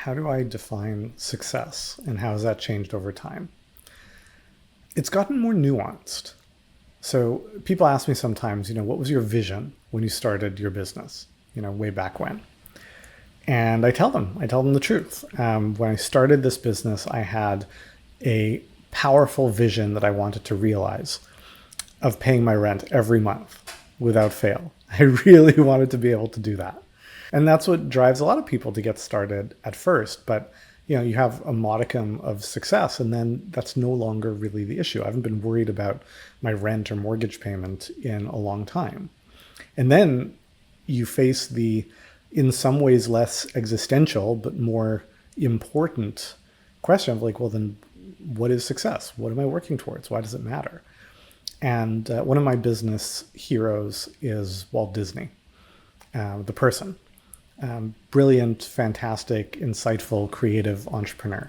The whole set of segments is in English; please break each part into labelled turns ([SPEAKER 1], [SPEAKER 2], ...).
[SPEAKER 1] how do I define success and how has that changed over time? It's gotten more nuanced. So people ask me sometimes, what was your vision when you started your business, way back when? And I tell them the truth. When I started this business, I had a powerful vision that I wanted to realize of paying my rent every month without fail. I really wanted to be able to do that. And that's what drives a lot of people to get started at first. But you have a modicum of success and then that's no longer really the issue. I haven't been worried about my rent or mortgage payment in a long time. And then you face the, in some ways, less existential, but more important question of like, well, then what is success? What am I working towards? Why does it matter? And one of my business heroes is Walt Disney, the person. Brilliant, fantastic, insightful, creative entrepreneur.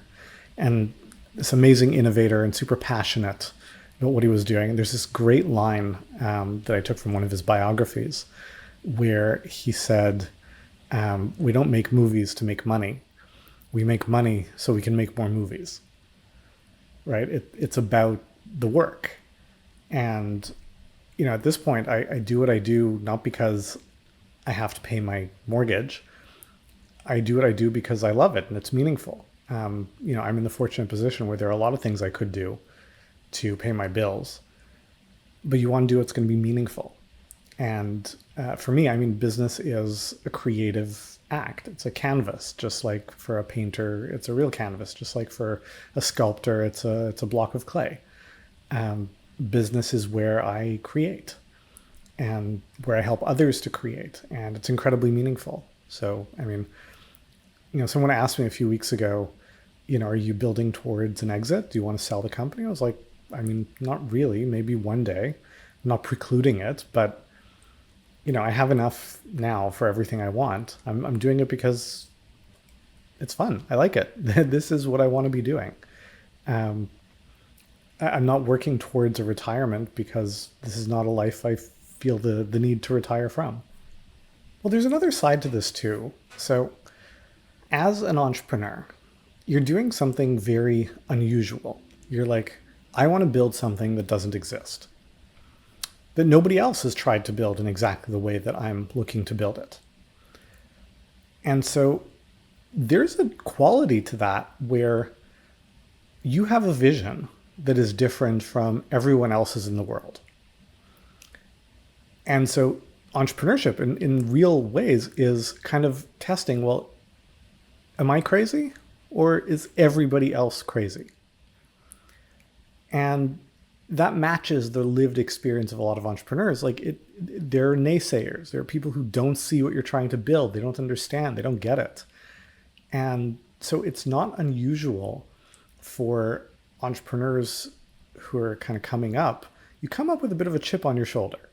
[SPEAKER 1] And this amazing innovator and super passionate about what he was doing. And there's this great line that I took from one of his biographies where he said, we don't make movies to make money. We make money so we can make more movies, right? It's about the work. And, at this point, I do what I do, not because I have to pay my mortgage. I do what I do because I love it and it's meaningful. I'm in the fortunate position where there are a lot of things I could do to pay my bills, but you want to do what's going to be meaningful. And for me, business is a creative act. It's a canvas, just like for a painter, it's a real canvas, just like for a sculptor, it's a block of clay. Business is where I create and where I help others to create. And it's incredibly meaningful. So, someone asked me a few weeks ago, are you building towards an exit? Do you want to sell the company? I was like, not really. Maybe one day. I'm not precluding it, but, I have enough now for everything I want. I'm doing it because it's fun. I like it. This is what I want to be doing. I'm not working towards a retirement because this is not a life I feel the need to retire from. Well, there's another side to this too. So as an entrepreneur, you're doing something very unusual. You're like, I want to build something that doesn't exist, that nobody else has tried to build in exactly the way that I'm looking to build it. And so there's a quality to that where you have a vision that is different from everyone else's in the world. And so entrepreneurship in real ways is kind of testing, well, am I crazy or is everybody else crazy? And that matches the lived experience of a lot of entrepreneurs. There are naysayers. There are people who don't see what you're trying to build. They don't understand. They don't get it. And so it's not unusual for entrepreneurs who are kind of coming up. You come up with a bit of a chip on your shoulder.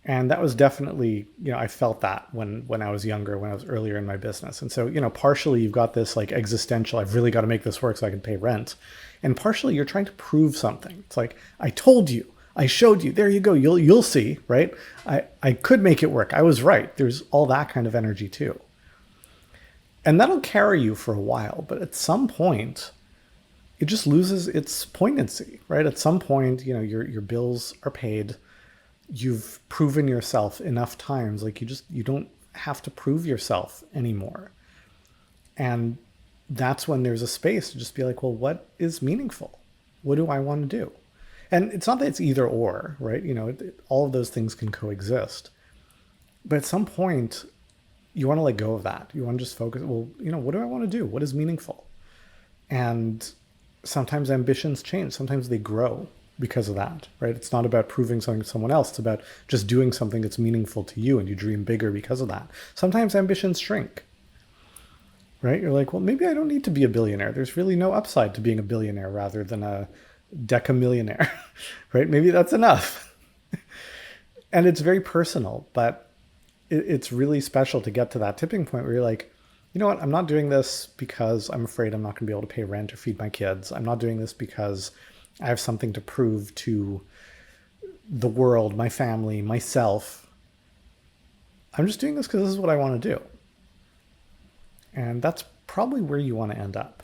[SPEAKER 1] And that was definitely, I felt that when I was younger, when I was earlier in my business. And so, partially you've got this like existential, I've really got to make this work so I can pay rent. And partially you're trying to prove something. It's like, I told you, I showed you, there you go. You'll see, right? I could make it work. I was right. There's all that kind of energy too. And that'll carry you for a while. But at some point, it just loses its poignancy, right? At some point, your bills are paid. You've proven yourself enough times. Like you don't have to prove yourself anymore. And that's when there's a space to just be like, well, what is meaningful? What do I want to do? And it's not that it's either or, right? All of those things can coexist. But at some point, you want to let go of that. You want to just focus, well, what do I want to do? What is meaningful? And sometimes ambitions change. Sometimes they grow because of that, right? It's not about proving something to someone else. It's about just doing something that's meaningful to you and you dream bigger because of that. Sometimes ambitions shrink, right? You're like, well, maybe I don't need to be a billionaire. There's really no upside to being a billionaire rather than a decamillionaire, right? Maybe that's enough. And it's very personal, but it's really special to get to that tipping point where you're like, you know what? I'm not doing this because I'm afraid I'm not going to be able to pay rent or feed my kids. I'm not doing this because I have something to prove to the world, my family, myself. I'm just doing this because this is what I want to do. And that's probably where you want to end up.